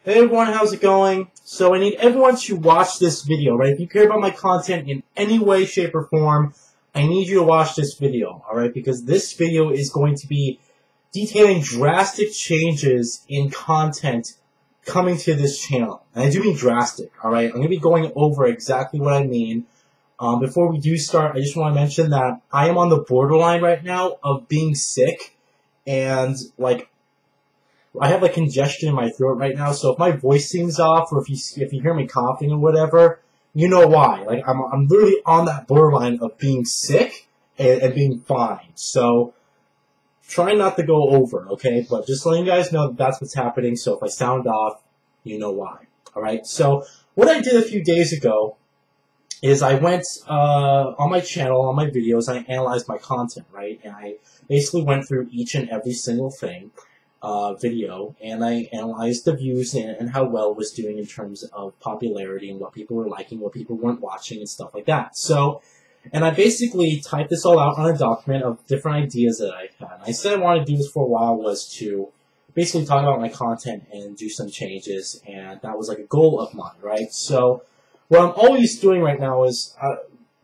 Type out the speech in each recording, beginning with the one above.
Hey everyone, how's it going? So I need everyone to watch this video, right? If you care about my content in any way, shape, or form, I need you to watch this video, alright? Because this video is going to be detailing drastic changes in content coming to this channel. And I do mean drastic, alright? I'm going to be going over exactly what I mean. Before we do start, I just want to mention that I am on the borderline right now of being sick, and I have congestion in my throat right now, so if my voice seems off or if you hear me coughing or whatever, you know why. I'm literally on that borderline of being sick and being fine. So try not to go over, okay? But just letting you guys know that that's what's happening. So if I sound off, you know why. All right. So what I did a few days ago is I went on my channel, on my videos, and I analyzed my content, right? And I basically went through each and every single thing. Video, and I analyzed the views and how well it was doing in terms of popularity and what people were liking, what people weren't watching, and stuff like that. So, and I basically typed this all out on a document of different ideas that I had. And I said I wanted to do this for a while was to basically talk about my content and do some changes, and that was like a goal of mine, right? So, what I'm always doing right now is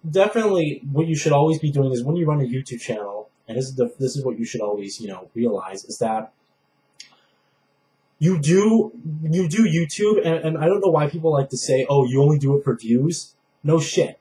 definitely what you should always be doing is when you run a YouTube channel, and this is what you should always realize is that you do YouTube, and I don't know why people like to say, oh, you only do it for views. No shit.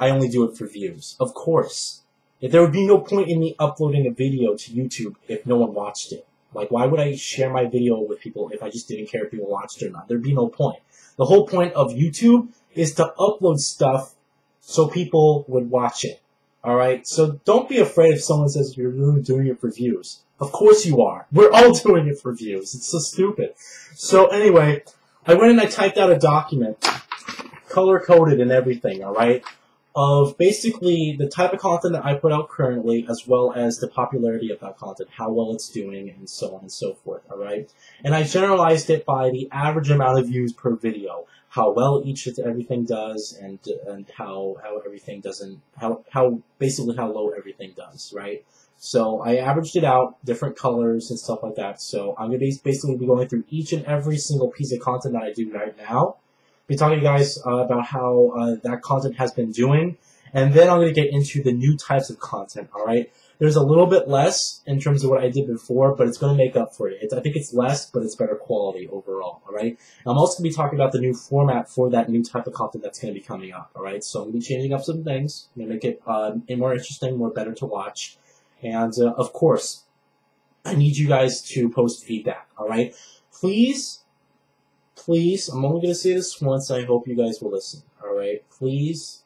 I only do it for views. Of course. If there would be no point in me uploading a video to YouTube if no one watched it. Like, why would I share my video with people if I just didn't care if people watched it or not? There'd be no point. The whole point of YouTube is to upload stuff so people would watch it. Alright? So don't be afraid if someone says you're really doing it for views. Of course you are. We're all doing it for views. It's so stupid. So anyway, I went and I typed out a document, color-coded and everything, alright, of basically the type of content that I put out currently, as well as the popularity of that content, how well it's doing, and so on and so forth, alright? And I generalized it by the average amount of views per video, how well everything does, and how everything doesn't, basically how low everything does, right? So I averaged it out, different colors and stuff like that. So I'm going to basically be going through each and every single piece of content that I do right now. Be talking to you guys about how that content has been doing. And then I'm going to get into the new types of content, alright? There's a little bit less in terms of what I did before, but it's going to make up for it. I think it's less, but it's better quality overall, alright? I'm also going to be talking about the new format for that new type of content that's going to be coming up, alright? So I'm going to be changing up some things. I'm going to make it more interesting, more better to watch. And, of course, I need you guys to post feedback, alright? Please, I'm only going to say this once, I hope you guys will listen, alright? Please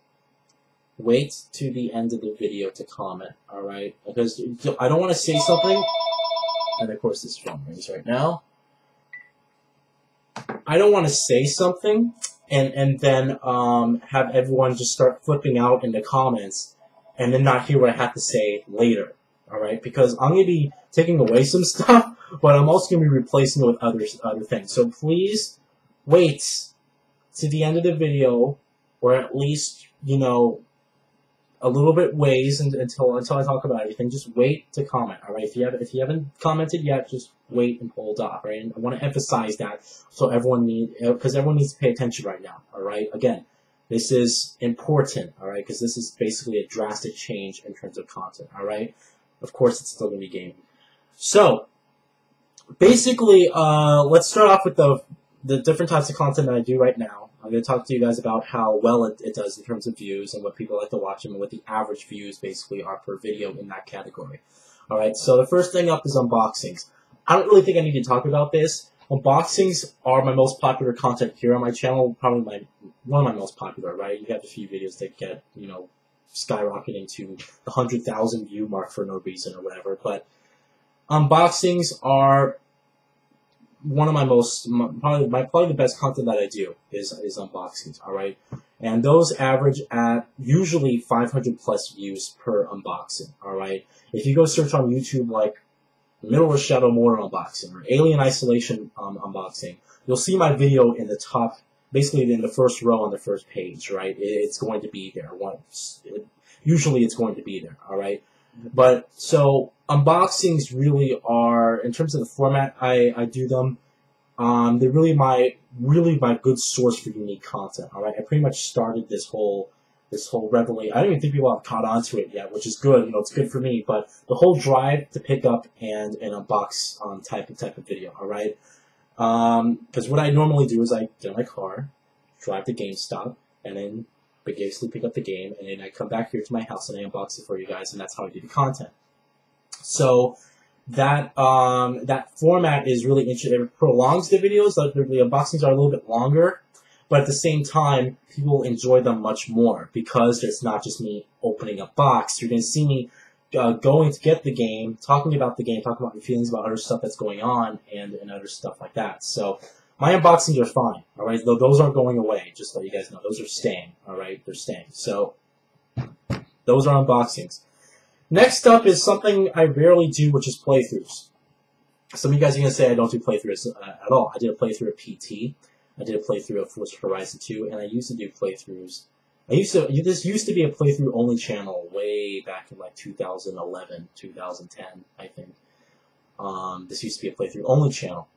wait to the end of the video to comment, alright? Because I don't want to say something, and of course this phone rings right now. I don't want to say something and then have everyone just start flipping out in the comments and then not hear what I have to say later. Alright, because I'm going to be taking away some stuff, but I'm also going to be replacing it with other things. So please wait to the end of the video, or at least, a little bit ways until I talk about everything. Just wait to comment, alright? If you haven't commented yet, just wait and hold off, right? And I want to emphasize that so because everyone needs to pay attention right now, alright? Again, this is important, alright? Because this is basically a drastic change in terms of content, alright? Of course, it's still going to be gaming. So, basically, let's start off with the different types of content that I do right now. I'm going to talk to you guys about how well it does in terms of views and what people like to watch and what the average views basically are per video in that category. Alright, so the first thing up is unboxings. I don't really think I need to talk about this. Unboxings are my most popular content here on my channel, probably one of my most popular, right? You have a few videos that get, skyrocketing to the 100,000 view mark for no reason or whatever, but unboxings are one of my probably the best content that I do is unboxings, alright? And those average at usually 500 plus views per unboxing, alright? If you go search on YouTube like Middle of Shadow Mortar unboxing or Alien Isolation unboxing, you'll see my video in the top, basically in the first row on the first page, right? It's going to be there. Usually it's going to be there, alright? But, so, unboxings really are, in terms of the format I do them, they're really my good source for unique content. All right, I pretty much started this whole revelation. I don't even think people have caught on to it yet, which is good. You know, it's good for me. But the whole drive to pick up and unbox type of video. All right, because what I normally do is I get in my car, drive to GameStop, and then basically pick up the game, and then I come back here to my house and I unbox it for you guys, and that's how I do the content. So that format is really interesting. It prolongs the videos. Like the unboxings are a little bit longer, but at the same time, people enjoy them much more because it's not just me opening a box. You're going to see me going to get the game, talking about the game, talking about my feelings about other stuff that's going on, and other stuff like that. So my unboxings are fine, all right? Though those aren't going away, just so you guys know. Those are staying, all right? They're staying. So those are unboxings. Next up is something I rarely do, which is playthroughs. Some of you guys are going to say I don't do playthroughs at all. I did a playthrough of PT. I did a playthrough of Forza Horizon 2, and I used to do playthroughs. This used to be a playthrough-only channel way back in like 2011, 2010, I think. This used to be a playthrough-only channel.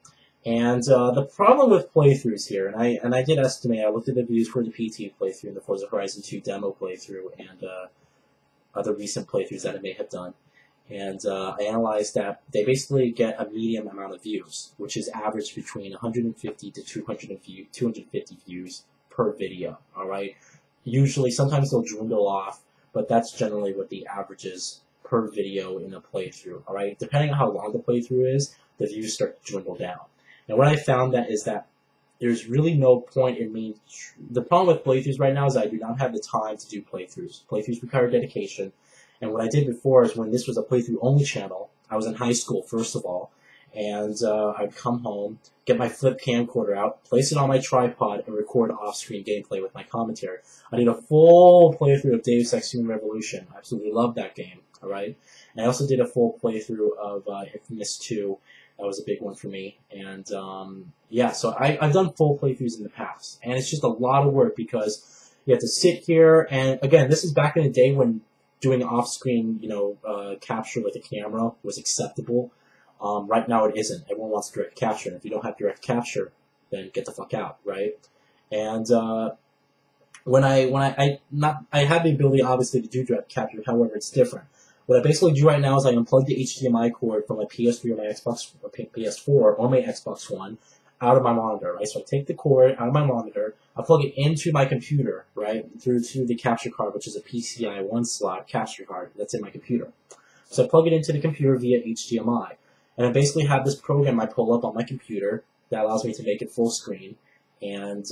And the problem with playthroughs here, and I did estimate, I looked at the views for the PT playthrough and the Forza Horizon 2 demo playthrough and other recent playthroughs that I may have done. And I analyzed that they basically get a medium amount of views, which is averaged between 150 to 250 views per video, all right? Usually, sometimes they'll dwindle off, but that's generally what the average is per video in a playthrough, all right? Depending on how long the playthrough is, the views start to dwindle down. And what I found is that there's really no point in me. The problem with playthroughs right now is I do not have the time to do playthroughs. Playthroughs require dedication. And what I did before is when this was a playthrough-only channel, I was in high school, first of all, and I'd come home, get my flip camcorder out, place it on my tripod, and record off-screen gameplay with my commentary. I did a full playthrough of Deus Ex Human Revolution. I absolutely loved that game, all right? And I also did a full playthrough of Infamous 2. That was a big one for me. And, yeah, so I've done full playthroughs in the past. And it's just a lot of work because you have to sit here. And, again, this is back in the day when doing off-screen, capture with a camera was acceptable. Right now it isn't. Everyone wants direct capture. And if you don't have direct capture, then get the fuck out, right? And I have the ability, obviously, to do direct capture. However, it's different. What I basically do right now is I unplug the HDMI cord from my PS3 or my PS4 or my Xbox One out of my monitor, right? So I take the cord out of my monitor, I plug it into my computer, right, through to the capture card, which is a PCI 1-slot capture card that's in my computer. So I plug it into the computer via HDMI, and I basically have this program I pull up on my computer that allows me to make it full screen, and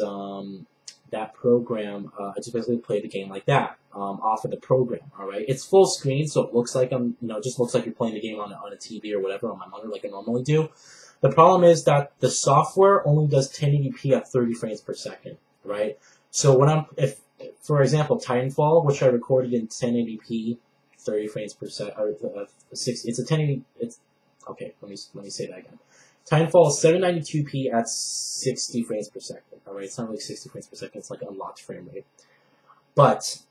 that program, I just basically play the game like that, off of the program, all right? It's full screen, so it looks like it just looks like you're playing the game on a TV or whatever on my monitor like I normally do. The problem is that the software only does 1080p at 30 frames per second, right? So when for example, Titanfall, which I recorded in 1080p, 30 frames per second, or 60, it's a 1080, okay, let me say that again. Titanfall is 792p at 60 frames per second, alright? It's not really 60 frames per second, it's like unlocked frame rate. But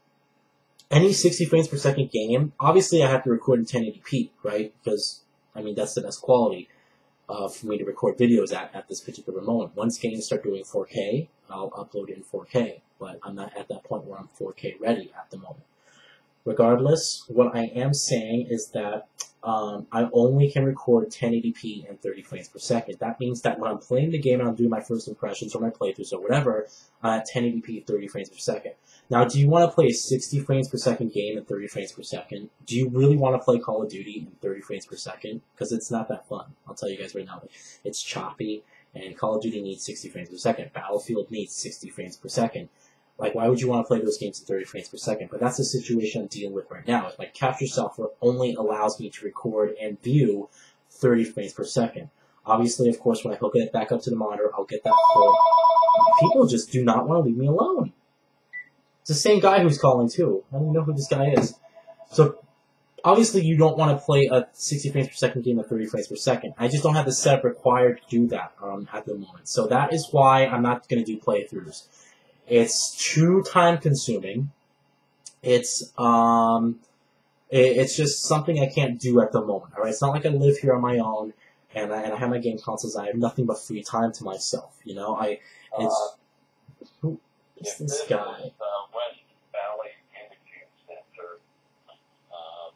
any 60 frames per second game, obviously I have to record in 1080p, right? Because, I mean, that's the best quality for me to record videos at this particular moment. Once games start doing 4K, I'll upload it in 4K, but I'm not at that point where I'm 4K ready at the moment. Regardless, what I am saying is that I only can record 1080p and 30 frames per second. That means that when I'm playing the game and I'm doing my first impressions or my playthroughs or whatever, I'm at 1080p, 30 frames per second. Now, do you want to play a 60 frames per second game at 30 frames per second? Do you really want to play Call of Duty in 30 frames per second? Because it's not that fun. I'll tell you guys right now. It's choppy, and Call of Duty needs 60 frames per second. Battlefield needs 60 frames per second. Like, why would you want to play those games at 30 frames per second? But that's the situation I'm dealing with right now. My capture software only allows me to record and view 30 frames per second. Obviously, of course, when I hook it back up to the monitor, I'll get that full. People just do not want to leave me alone. It's the same guy who's calling, too. I don't even know who this guy is. So, obviously, you don't want to play a 60 frames per second game at 30 frames per second. I just don't have the setup required to do that at the moment. So that is why I'm not going to do playthroughs. It's too time-consuming. It's just something I can't do at the moment. All right, it's not like I live here on my own and I have my game consoles. I have nothing but free time to myself. You know, who is this guy? West Valley Imaging Center,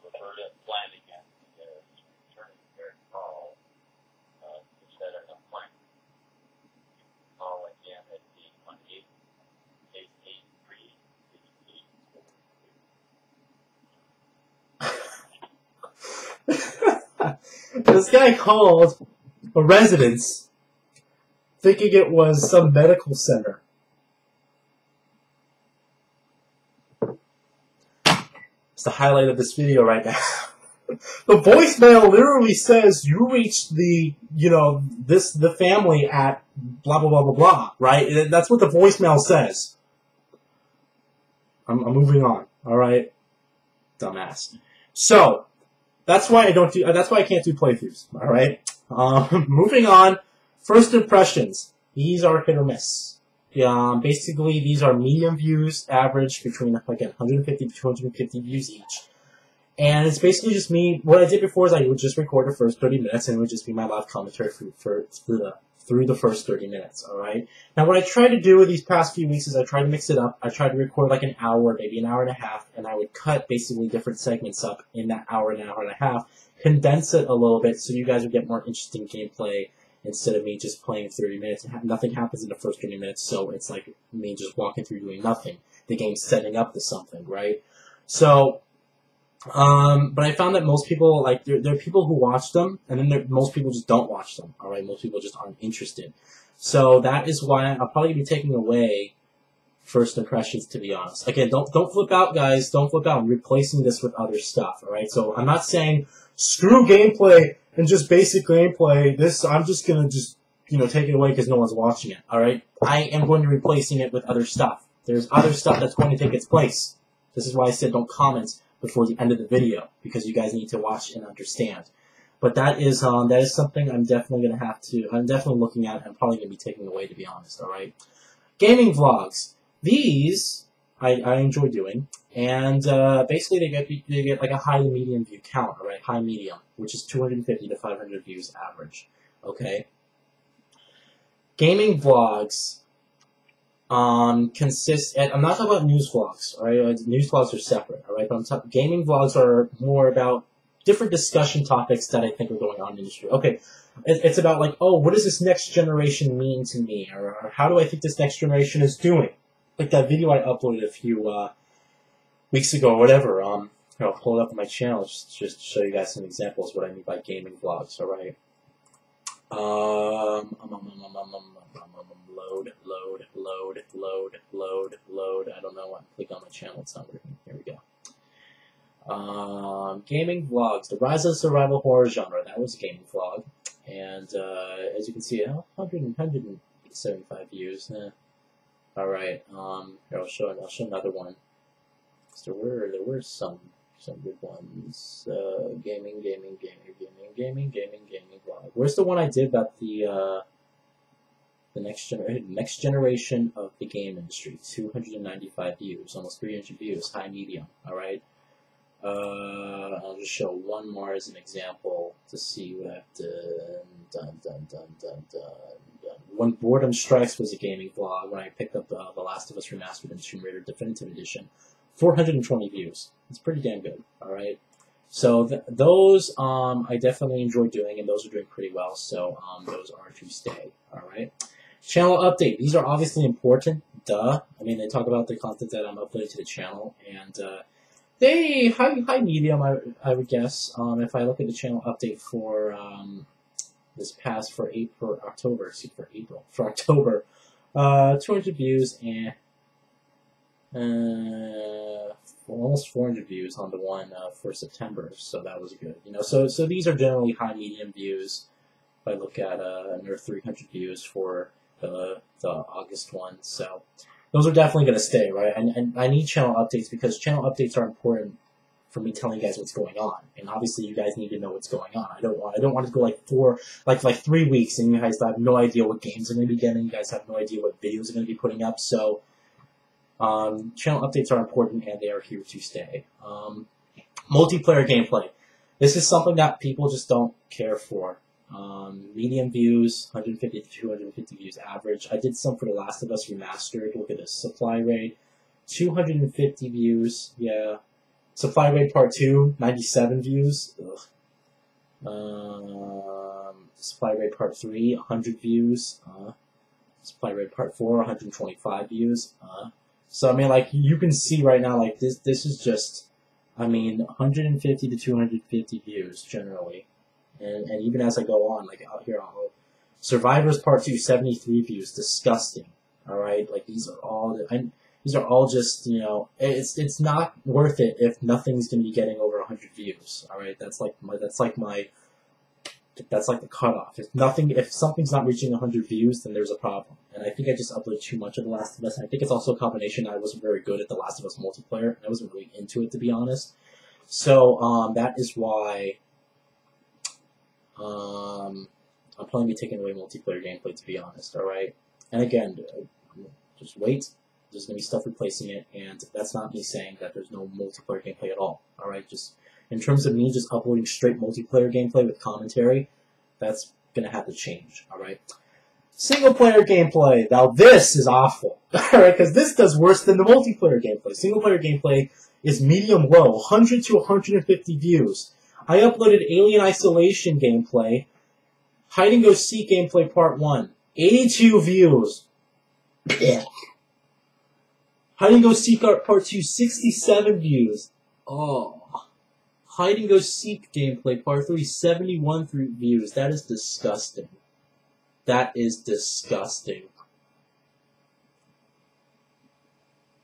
referred to Flanagan as returning their call to set an appointment. Call again at 818-883-88. This guy called a residence thinking it was some medical center. It's the highlight of this video right now. The voicemail literally says you reached the family at blah blah blah blah blah, right? That's what the voicemail says. I'm moving on. All right, dumbass. So that's why I can't do playthroughs. All right. Moving on. First impressions. These are hit or miss. Basically, these are medium views, average between, again, 150 to 250 views each. And it's basically just me. What I did before is I would just record the first 30 minutes, and it would just be my live commentary through the first 30 minutes, all right? Now, what I tried to do with these past few weeks is I tried to mix it up. I tried to record like an hour, maybe an hour and a half, and I would cut basically different segments up in that hour and a half, condense it a little bit so you guys would get more interesting gameplay instead of me just playing 30 minutes. Nothing happens in the first 30 minutes, so it's like me just walking through doing nothing. The game's setting up to something, right? So, but I found that most people, like, there are people who watch them, and then most people just don't watch them, alright? Most people just aren't interested. So that is why I'm probably going to be taking away first impressions, to be honest. Again, don't flip out, guys. Don't flip out. I'm replacing this with other stuff, alright? So I'm not saying screw gameplay and just basic gameplay. I'm just going to take it away because no one's watching it, alright? I am going to be replacing it with other stuff. There's other stuff that's going to take its place. This is why I said don't comment before the end of the video, because you guys need to watch and understand. But that is something I'm definitely I'm definitely looking at and probably going to be taking away, to be honest, alright? Gaming vlogs. These, I enjoy doing, and basically they get like a high to medium view count, alright? High medium, which is 250 to 500 views average, okay? Gaming vlogs consist, and I'm not talking about news vlogs, alright? News vlogs are separate, alright? But I'm talking, gaming vlogs are more about different discussion topics that I think are going on in the industry. Okay, it's about like, oh, what does this next generation mean to me? Or how do I think this next generation is doing? Like that video I uploaded a few weeks ago or whatever. I'll pull it up on my channel just to show you guys some examples of what I mean by gaming vlogs, alright? Load. I don't know why. Click on my channel. It's not working. Here we go. Gaming vlogs. The rise of the survival horror genre. That was a gaming vlog. And as you can see, 175 views. Alright. Here, I'll show another one. So there were some good ones. Gaming vlog. Where's the one I did about the next generation of the game industry? 295 views, almost 300 views, high medium. All right. I'll just show one more as an example to see what I've done. When Boredom Strikes was a gaming vlog when I picked up The Last of Us Remastered and Tomb Raider Definitive Edition. 420 views. It's pretty damn good. All right. So those I definitely enjoy doing, and those are doing pretty well. So those are to stay. All right. Channel update. These are obviously important. Duh. I mean, they talk about the content that I'm uploading to the channel, and they high medium. I would guess. If I look at the channel update for this past for October, 200 views and almost 400 views on the one for September, so that was good. You know, so these are generally high medium views. If I look at another 300 views for the August one, so those are definitely going to stay, right? And I need channel updates because channel updates are important for me telling you guys what's going on, and obviously you guys need to know what's going on. I don't want to go like 3 weeks and you guys have no idea what games are going to be getting. You guys have no idea what videos are going to be putting up. So channel updates are important and they are here to stay. Multiplayer gameplay. This is something that people just don't care for. Medium views, 150 to 250 views average. I did some for The Last of Us Remastered. Look at this. Supply rate, 250 views. Yeah. Supply rate part 2, 97 views. Ugh. Supply rate part 3, 100 views. Supply rate part 4, 125 views. So, I mean, like, you can see right now, like, this is just, I mean, 150 to 250 views, generally. And even as I go on, like, out here, Survivors Part 2, 73 views. Disgusting. Alright? Like, these are all just, you know, it's not worth it if nothing's going to be getting over 100 views. Alright? That's like the cutoff. If something's not reaching 100 views, then there's a problem. And I think I just uploaded too much of The Last of Us. And I think it's also a combination. I wasn't very good at The Last of Us multiplayer. I wasn't really into it, to be honest. So, that is why, I'm probably be taking away multiplayer gameplay, to be honest, alright? And again, just wait. There's going to be stuff replacing it, and that's not me saying that there's no multiplayer gameplay at all, alright? Just, in terms of me just uploading straight multiplayer gameplay with commentary, that's going to have to change, alright? Single-player gameplay. Now, this is awful, alright? Because this does worse than the multiplayer gameplay. Single-player gameplay is medium-low, 100 to 150 views. I uploaded Alien Isolation gameplay, Hide-and-Go-Seek gameplay part 1, 82 views. Hide-and-Go-Seek part 2, 67 views. Oh. Hide-and-Go-Seek gameplay part 3, 71 views. That is disgusting. That is disgusting.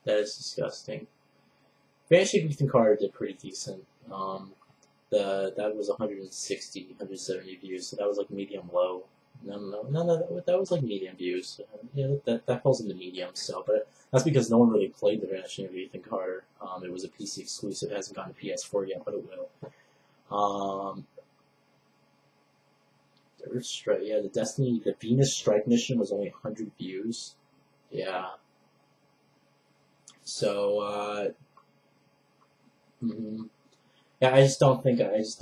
That is disgusting. Vanishing Ethan Carter did pretty decent. That was 160, 170 views, so that was like medium low. No, that was like medium views. Yeah, that falls into medium. So, but that's because no one really played the Vanishing of Ethan Carter. It was a PC exclusive. It hasn't gotten to PS4 yet, but it will. Third Strike. Yeah, the Venus Strike mission was only 100 views. Yeah. So, yeah, I just don't think that is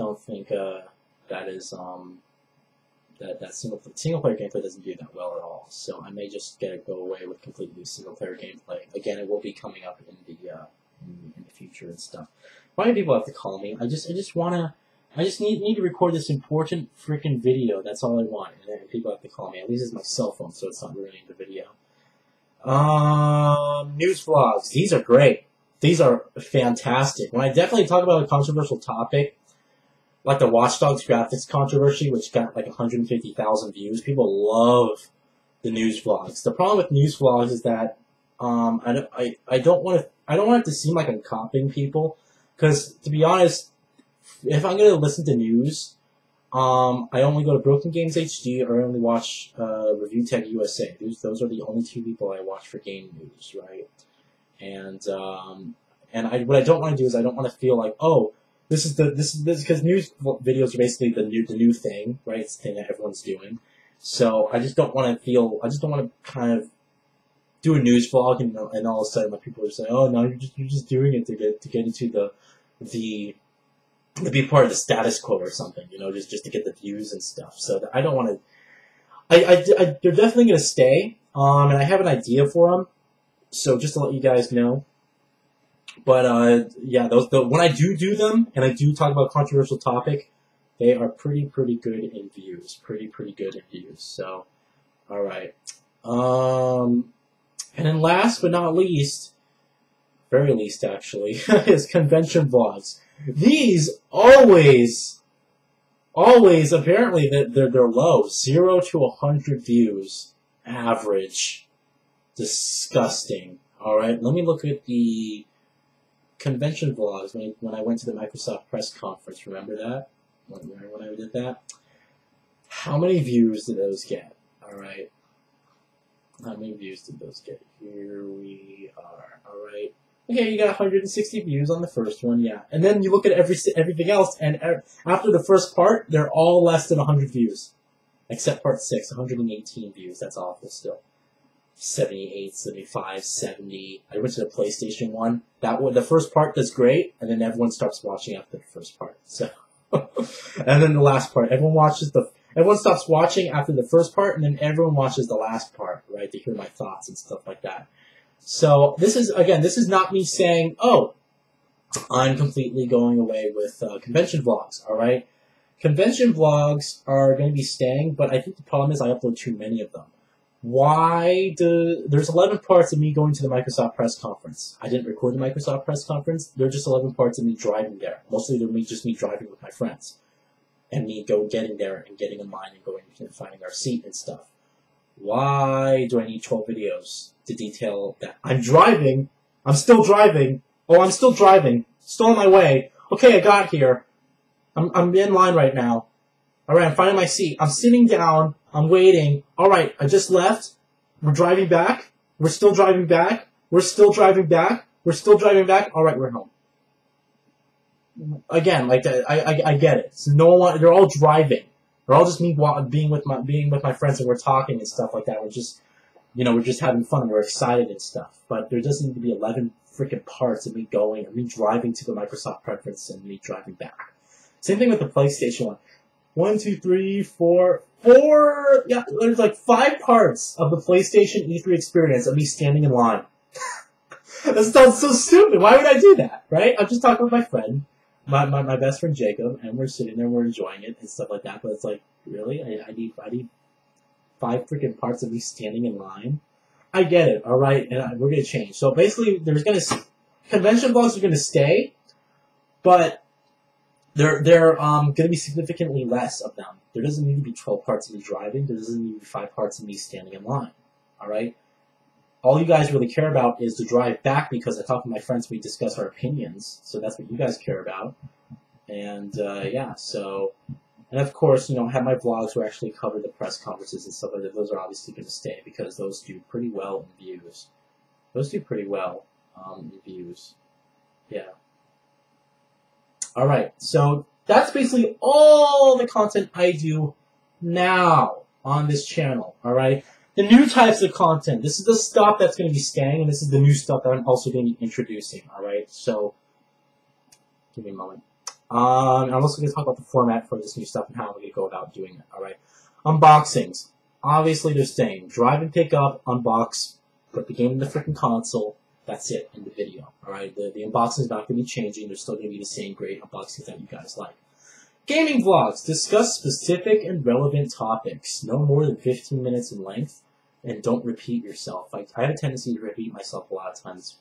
that single player gameplay doesn't do that well at all. So I may just go away with completely single player gameplay. Again, it will be coming up in the future and stuff. Why do people have to call me? I just need to record this important freaking video. That's all I want. And then people have to call me. At least it's my cell phone, so it's not ruining the video. News vlogs. These are great. These are fantastic. When I definitely talk about a controversial topic, like the Watch Dogs graphics controversy, which got like 150,000 views, people love the news vlogs. The problem with news vlogs is that I don't want it to seem like I'm copying people, because to be honest, if I'm gonna listen to news, I only go to Broken Games HD or I only watch Review Tech USA. Those are the only two people I watch for game news, right? And what I don't want to do is I don't want to feel like, oh, this is because news videos are basically the new thing, right? It's the thing that everyone's doing. So I just don't want to kind of do a news vlog and all of a sudden like people are saying, oh no, you're just doing it to get into to be part of the status quo or something, you know, just to get the views and stuff. So I don't want to. They're definitely going to stay, and I have an idea for them. So just to let you guys know. But yeah, when I do them and I do talk about a controversial topic, they are pretty good in views. Pretty good in views. So, all right. And then last but not least, very least actually, is convention vlogs. These always apparently they're low, 0 to 100 views average. Disgusting. All right, let me look at the convention vlogs when I went to the Microsoft press conference. Remember that? Remember when I did that? How many views did those get? All right. How many views did those get? Here we are. All right. Okay, you got 160 views on the first one, yeah. And then you look at everything else, and after the first part, they're all less than 100 views. Except part 6, 118 views. That's awful still. 78, 75, 70. I went to the PlayStation one. The first part does great, and then everyone starts watching after the first part. So, and then the last part, everyone watches Everyone stops watching after the first part, and then everyone watches the last part, right, to hear my thoughts and stuff like that. So this is not me saying, oh, I'm completely going away with convention vlogs, all right? Convention vlogs are going to be staying, but I think the problem is I upload too many of them. There's 11 parts of me going to the Microsoft press conference. I didn't record the Microsoft press conference. There are just 11 parts of me driving there. Mostly they're just me driving with my friends. And me getting there and getting in line and going and finding our seat and stuff. Why do I need 12 videos to detail that? I'm driving. I'm still driving. Oh, I'm still driving. Still on my way. Okay, I got here. I'm in line right now. Alright, I'm finding my seat. I'm sitting down. I'm waiting. Alright, I just left. We're driving back. We're still driving back. We're still driving back. We're still driving back. Alright, we're home. Again, like I get it. So they're all driving. They're all just me being with my friends and we're talking and stuff like that. We're just having fun. We're excited and stuff. But there doesn't need to be 11 freaking parts of me going and me driving to the Microsoft conference and me driving back. Same thing with the PlayStation one. 1, 2, 3, 4. Yeah, there's like 5 parts of the PlayStation E3 experience of me standing in line. That sounds so stupid. Why would I do that, right? I'm just talking with my friend, my best friend Jacob, and we're sitting there, we're enjoying it and stuff like that. But it's like, really, I need 5 freaking parts of me standing in line. I get it, all right, and we're gonna change. So basically, convention vlogs are gonna stay, but they're going to be significantly less of them. There doesn't need to be 12 parts of me driving. There doesn't need to be 5 parts of me standing in line. All right? All you guys really care about is to drive back because I talk to my friends, we discuss our opinions. So that's what you guys care about. And, yeah, so... And, of course, have my vlogs where I actually cover the press conferences and stuff like that. Those are obviously going to stay because those do pretty well in views. Those do pretty well in views. Yeah. Alright, so that's basically all the content I do now on this channel, alright? The new types of content, this is the stuff that's going to be staying, and this is the new stuff that I'm also going to be introducing, alright? So, give me a moment. I'm also going to talk about the format for this new stuff and how I'm going to go about doing it, alright? Unboxings. Obviously, they're staying. Drive and pick up, unbox, put the game in the freaking console. That's it in the video, alright? The unboxing is not going to be changing. They're still going to be the same great unboxings that you guys like. Gaming vlogs. Discuss specific and relevant topics. No more than 15 minutes in length. And don't repeat yourself. I have a tendency to repeat myself a lot of times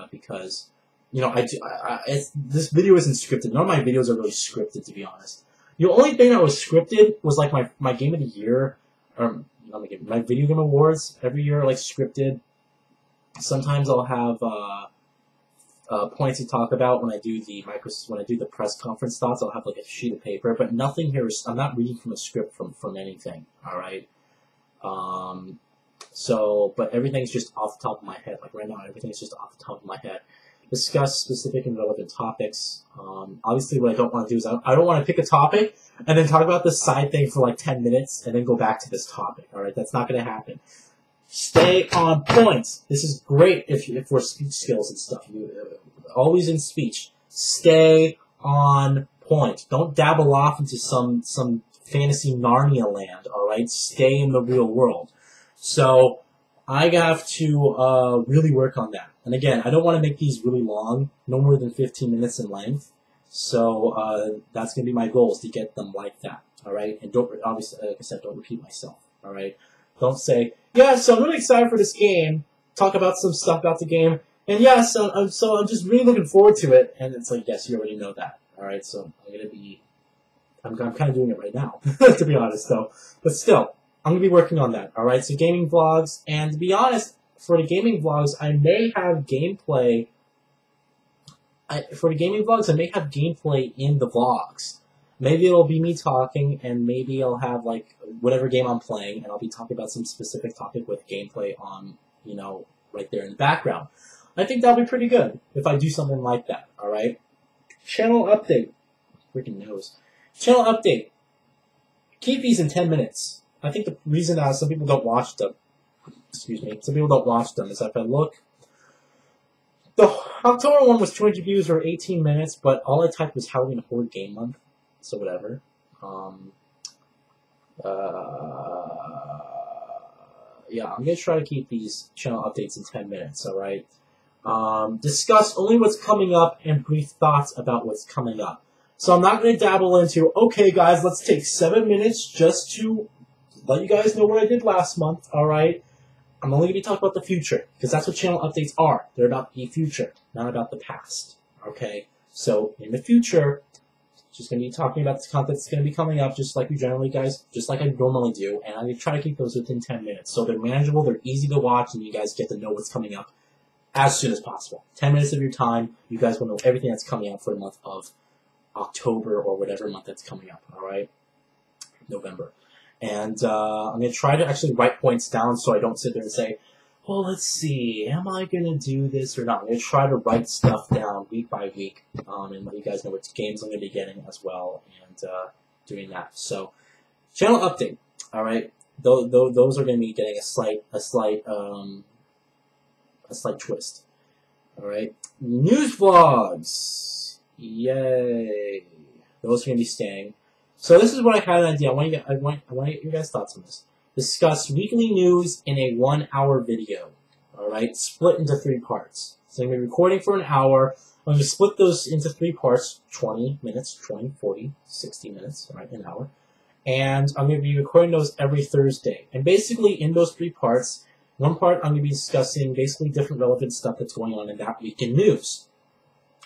because, this video isn't scripted. None of my videos are really scripted, to be honest. The only thing that was scripted was like my Game of the Year, or not my Video Game Awards every year, like scripted. Sometimes I'll have points to talk about when I do the press conference thoughts. I'll have like a sheet of paper, but nothing here is. I'm not reading from a script from anything. All right. But everything's just off the top of my head. Like right now, everything's just off the top of my head. Discuss specific and relevant topics. Obviously, what I don't want to do is I don't want to pick a topic and then talk about this side thing for like 10 minutes and then go back to this topic. All right, that's not going to happen. Stay on point. This is great if for speech skills and stuff. Always in speech. Stay on point. Don't dabble off into some fantasy Narnia land, alright? Stay in the real world. So, I have to really work on that. And again, I don't want to make these really long, no more than 15 minutes in length. So, that's going to be my goal, is to get them like that, alright? And obviously, like I said, don't repeat myself, alright? Don't say, yeah, so I'm really excited for this game. Talk about some stuff about the game. And yeah, so I'm just really looking forward to it. And it's like, yes, you already know that. Alright, so I'm kind of doing it right now, to be honest, though. But still, I'm going to be working on that. Alright, so gaming vlogs. And to be honest, for the gaming vlogs, I may have gameplay. For the gaming vlogs, I may have gameplay in the vlogs. Maybe it'll be me talking, and maybe I'll have, like, whatever game I'm playing, and I'll be talking about some specific topic with gameplay on, right there in the background. I think that'll be pretty good if I do something like that, alright? Channel update. Freaking nose. Channel update. Keep these in 10 minutes. I think the reason that some people don't watch them, some people don't watch them is that if I look, the October one was 200 views or 18 minutes, but all I typed was Halloween Horror Game Month. So whatever. Yeah, I'm going to try to keep these channel updates in 10 minutes, alright? Discuss only what's coming up and brief thoughts about what's coming up. So I'm not going to dabble into, okay guys, let's take 7 minutes just to let you guys know what I did last month, alright? I'm only going to be talking about the future, because that's what channel updates are. They're about the future, not about the past, okay? So in the future, just going to be talking about the content that's going to be coming up, just like we generally, guys, just like I normally do, and I'm going to try to keep those within 10 minutes. So they're manageable, they're easy to watch, and you guys get to know what's coming up as soon as possible. 10 minutes of your time, you guys will know everything that's coming up for the month of October or whatever month that's coming up, alright? November. And I'm going to try to actually write points down so I don't sit there and say, well, let's see, am I going to do this or not? I'm going to try to write stuff down week by week and let you guys know which games I'm going to be getting as well and doing that. So, channel update, all right? Those are going to be getting a slight twist, all right? News vlogs, yay! Those are going to be staying. So this is what I had an idea. I want to get your guys' thoughts on this. Discuss weekly news in a 1-hour video, alright? Split into 3 parts. So I'm going to be recording for an hour. I'm going to split those into 3 parts, 20 minutes, 20, 40, 60 minutes, alright, an hour. And I'm going to be recording those every Thursday. And basically in those 3 parts, one part I'm going to be discussing basically different relevant stuff that's going on in that week in news.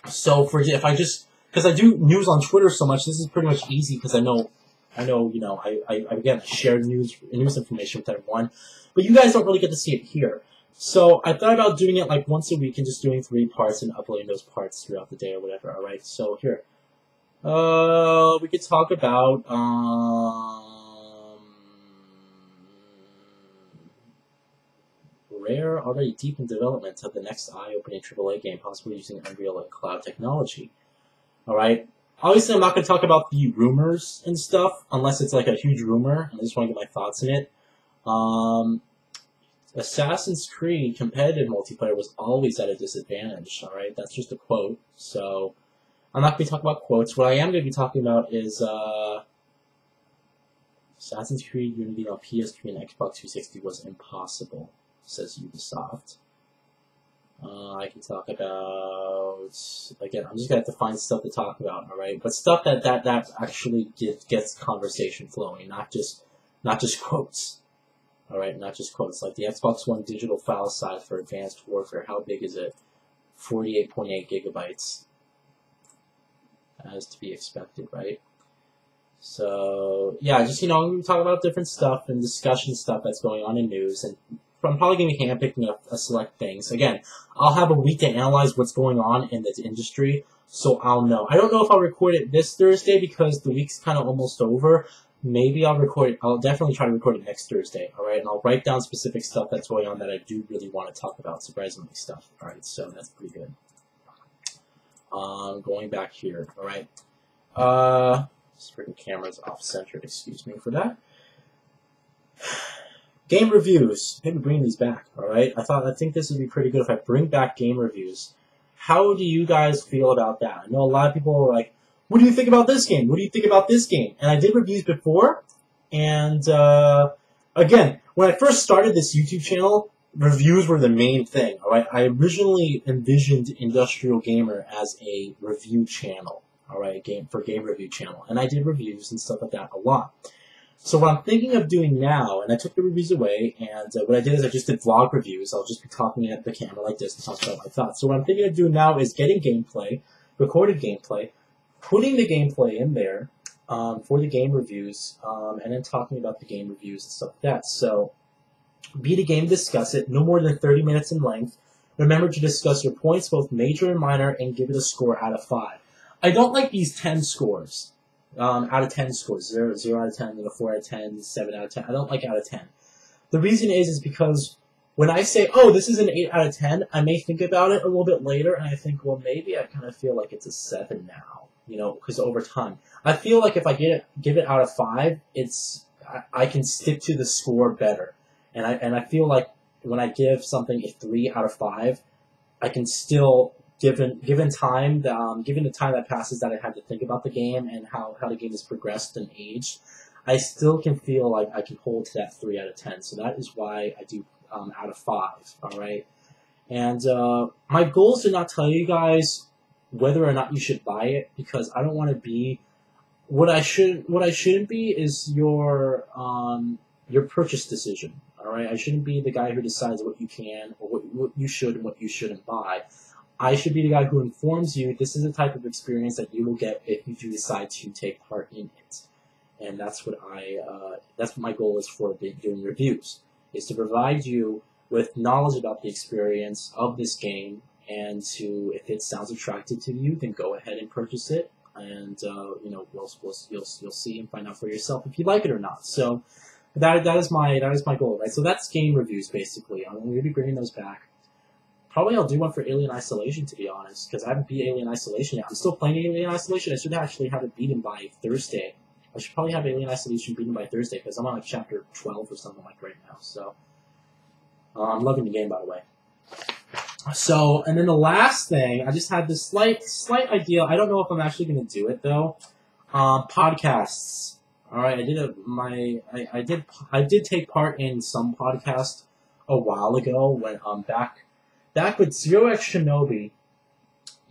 So if I just, because I do news on Twitter so much, this is pretty much easy because I know, you know, I share news information with everyone, but you guys don't really get to see it here. So I thought about doing it like once a week and just doing 3 parts and uploading those parts throughout the day or whatever. All right. So here, we could talk about Rare already deep in development of the next eye-opening AAA game, possibly using Unreal and cloud technology. All right. Obviously, I'm not going to talk about the rumors and stuff, unless it's like a huge rumor, and I just want to get my thoughts in it. Assassin's Creed competitive multiplayer was always at a disadvantage, alright? That's just a quote, so I'm not going to be talking about quotes. What I am going to be talking about is Assassin's Creed Unity on PS3 and Xbox 360 was impossible, says Ubisoft. I can talk about, again, I'm just going to have to find stuff to talk about, alright? But stuff that actually gets conversation flowing, not just quotes. Alright, not just quotes. Like the Xbox One digital file size for Advanced Warfare, how big is it? 48.8 gigabytes. As to be expected, right? So, yeah, just, you know, I'm going to talk about different stuff and discussion stuff that's going on in news, and I'm probably going to be handpicking a select things. Again, I'll have a week to analyze what's going on in the industry, so I'll know. I don't know if I'll record it this Thursday because the week's kind of almost over. Maybe I'll record it. I'll definitely try to record it next Thursday, alright? And I'll write down specific stuff that's going on that I do really want to talk about, surprisingly stuff, alright? So that's pretty good. Going back here, alright? This freaking camera's off-center, excuse me for that. Game reviews. Maybe bring these back, alright? I think this would be pretty good if I bring back game reviews. How do you guys feel about that? I know a lot of people are like, what do you think about this game? What do you think about this game? And I did reviews before, and again, when I first started this YouTube channel, reviews were the main thing, alright? I originally envisioned IndustrialGamer as a review channel, alright? Game review channel. And I did reviews and stuff like that a lot. So what I'm thinking of doing now, and I took the reviews away, and what I did is I just did vlog reviews. I'll just be talking at the camera like this and talking about my thoughts. So what I'm thinking of doing now is getting gameplay, recorded gameplay, putting the gameplay in there for the game reviews, and then talking about the game reviews and stuff like that. So, beat a game, discuss it, no more than 30 minutes in length. Remember to discuss your points, both major and minor, and give it a score out of 5. I don't like these 10 scores. Out of 10 scores. 0 out of 10, 4 out of 10, 7 out of 10. I don't like out of 10. The reason is because when I say, oh, this is an 8 out of 10, I may think about it a little bit later, and I think, well, maybe I kind of feel like it's a 7 now. You know, because over time, I feel like if I give it out of 5, I can stick to the score better, and I feel like when I give something a 3 out of 5, I can still given the time that passes that I had to think about the game and how the game has progressed and aged, I still can feel like I can hold to that 3 out of 10. So that is why I do out of 5. All right. And my goal is to not tell you guys whether or not you should buy it, because I don't want to be what I shouldn't be is your purchase decision. All right, I shouldn't be the guy who decides what you can or what you should and what you shouldn't buy. I should be the guy who informs you this is the type of experience that you will get if you do decide to take part in it. And that's what my goal is for doing reviews, is to provide you with knowledge about the experience of this game, and if it sounds attractive to you, then go ahead and purchase it, and you'll see and find out for yourself if you like it or not. So that is my goal, right? So that's game reviews basically. I'm going to be bringing those back. Probably I'll do one for Alien Isolation, to be honest, because I haven't beat Alien Isolation yet. I'm still playing Alien Isolation. I should actually have it beaten by Thursday. I should probably have Alien Isolation beaten by Thursday, because I'm on like chapter 12 or something like right now. So I'm loving the game, by the way. So, and then the last thing, I just had this slight idea. I don't know if I'm actually going to do it though. Podcasts. All right, I did take part in some podcast a while ago when back with 0x Shinobi,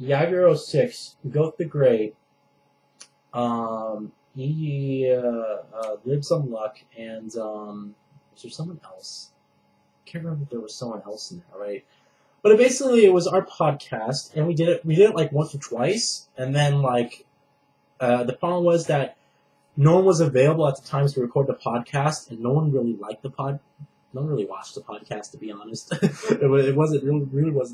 Yaguro 06, Goat the Great, Libs on Luck, and was there someone else? I can't remember if there was someone else in there, right? But basically, it was our podcast, and we did it like once or twice, and then like the problem was that no one was available at the times to record the podcast, and no one really liked no one really watched the podcast, to be honest. it really wasn't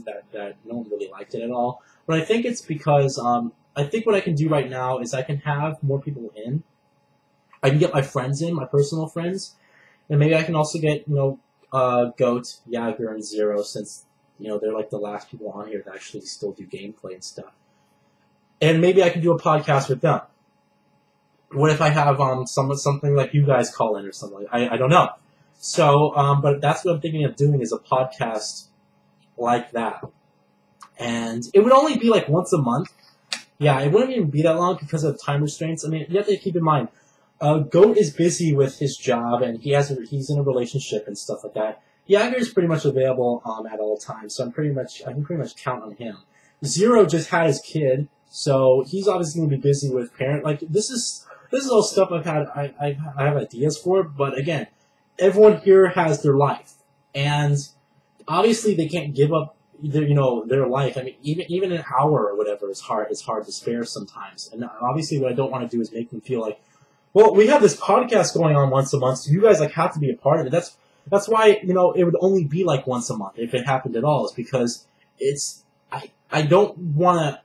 that no one really liked it at all. But I think it's because I think what I can do right now is I can have more people in. I can get my friends in, my personal friends, and maybe I can also get Goat, Yager, and Zero, since they're like the last people on here that actually still do gameplay and stuff. And maybe I can do a podcast with them. What if I have something like you guys call in or something? I don't know. So, but that's what I'm thinking of doing, is a podcast like that. And it would only be like once a month. Yeah, it wouldn't even be that long because of time restraints. I mean, you have to keep in mind, Goat is busy with his job, and he's in a relationship and stuff like that. Yager is pretty much available at all times, so I can pretty much count on him. Zero just had his kid, so he's obviously going to be busy with parent. Like this is all stuff I have ideas for, but again, everyone here has their life, and obviously they can't give up their life. I mean, even an hour or whatever is hard to spare sometimes. And obviously, what I don't want to do is make them feel like, well, we have this podcast going on once a month, so you guys have to be a part of it. That's why it would only be like once a month if it happened at all. Is because I don't want to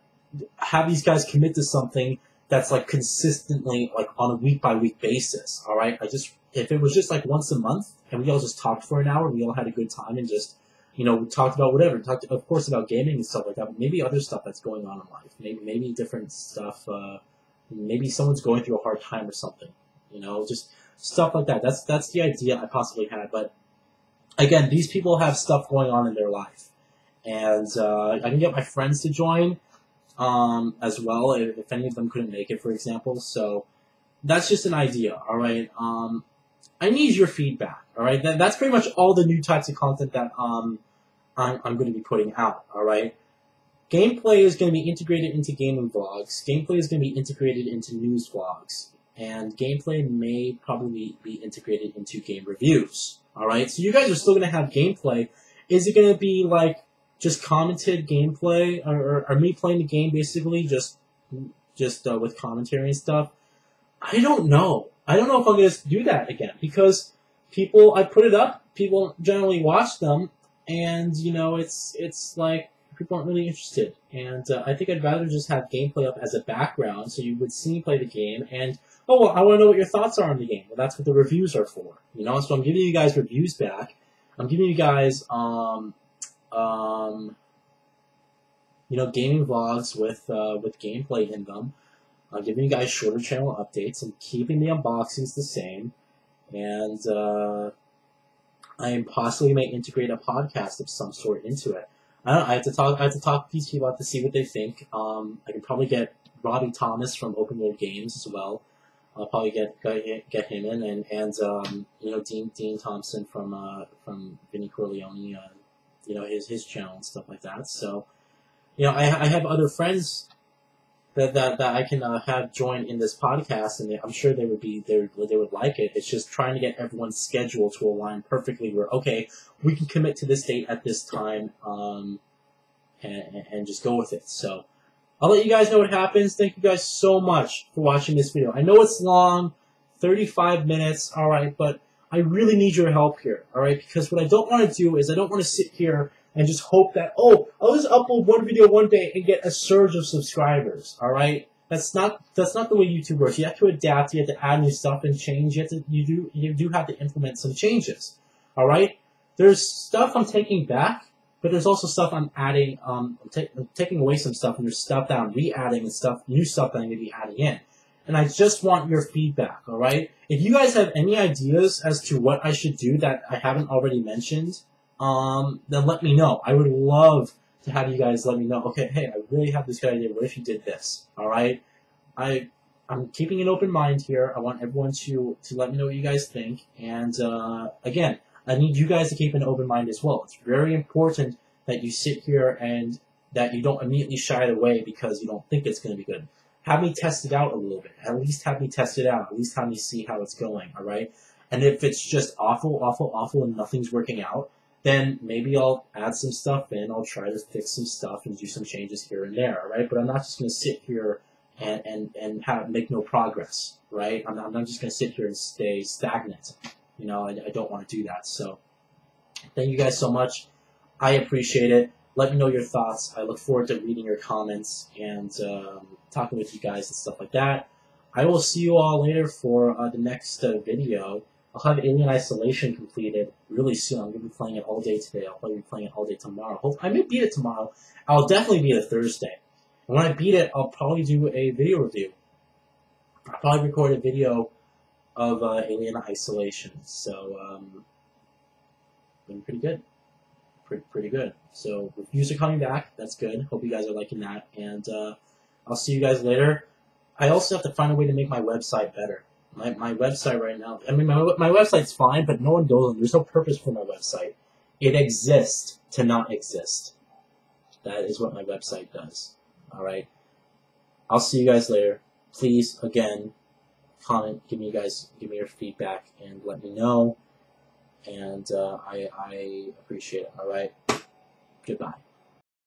have these guys commit to something that's like consistently like on a week by week basis. All right, if it was just like once a month and we all just talked for an hour, we all had a good time and just we talked about whatever. Talked, of course, about gaming and stuff like that, but maybe other stuff that's going on in life. Maybe different stuff. Maybe someone's going through a hard time or something. Just stuff like that. That's the idea I possibly had. But again, these people have stuff going on in their life, and I can get my friends to join as well if any of them couldn't make it, for example. So that's just an idea. All right. I need your feedback. All right. That's pretty much all the new types of content that I'm going to be putting out. All right. Gameplay is going to be integrated into gaming vlogs. Gameplay is going to be integrated into news vlogs. And gameplay may probably be integrated into game reviews. Alright, so you guys are still going to have gameplay. Is it going to be like just commented gameplay? Or me playing the game basically just with commentary and stuff? I don't know. I don't know if I'm going to do that again. Because I put it up, people generally watch them, and, it's like, people aren't really interested. And I think I'd rather just have gameplay up as a background, so you would see me play the game, and, oh, well, I want to know what your thoughts are on the game. Well, that's what the reviews are for. So I'm giving you guys reviews back. I'm giving you guys, gaming vlogs with gameplay in them. I'm giving you guys shorter channel updates and keeping the unboxings the same. And I possibly may integrate a podcast of some sort into it. I have to talk to these people. I have to see what they think. I can probably get Robbie Thomas from Open World Games as well. I'll probably get him in, and you know, Dean Thompson from Vinny Corleone, you know, his channel and stuff like that. So, you know, I have other friends that I can have join in this podcast, and I'm sure they would like it. It's just trying to get everyone's schedule to align perfectly. Where okay, we can commit to this date at this time, and just go with it. So I'll let you guys know what happens. Thank you guys so much for watching this video. I know it's long, 35 minutes, all right, but I really need your help here, all right? Because what I don't want to do is I don't want to sit here and just hope that, oh, I'll just upload one video one day and get a surge of subscribers, all right? That's not the way YouTube works. You have to adapt. You have to add new stuff and change. You do have to implement some changes, all right? There's stuff I'm taking back, but there's also stuff I'm adding. I'm taking away some stuff, and there's stuff that I'm re-adding and new stuff that I'm going to be adding in. And I just want your feedback, all right? If you guys have any ideas as to what I should do that I haven't already mentioned, then let me know. I would love to have you guys let me know, okay, hey, I really have this good idea. What if you did this, all right? I'm keeping an open mind here. I want everyone to let me know what you guys think. And, again, I need you guys to keep an open mind as well. It's very important that you sit here and that you don't immediately shy it away because you don't think it's going to be good. Have me test it out a little bit. At least have me test it out. At least have me see how it's going, all right? And if it's just awful, awful, awful and nothing's working out, then maybe I'll add some stuff in. I'll try to fix some stuff and do some changes here and there, all right? But I'm not just going to sit here and make no progress, right? I'm not just going to sit here and stay stagnant. You know, I don't want to do that. So thank you guys so much. I appreciate it. Let me know your thoughts. I look forward to reading your comments and talking with you guys and stuff like that. I will see you all later for the next video. I'll have Alien Isolation completed really soon. I'm going to be playing it all day today. I'll probably be playing it all day tomorrow. I may beat it tomorrow. I'll definitely beat it Thursday. And when I beat it, I'll probably do a video review. I'll probably record a video of Alien Isolation. So, been pretty good. Pretty good. So reviews are coming back. That's good. Hope you guys are liking that. And I'll see you guys later. I also have to find a way to make my website better. My website right now, I mean, my website's fine, but no one goes on. There's no purpose for my website. It exists to not exist. That is what my website does. All right. I'll see you guys later. Please, again, comment, give me your feedback, and let me know. And I appreciate it. All right. Goodbye.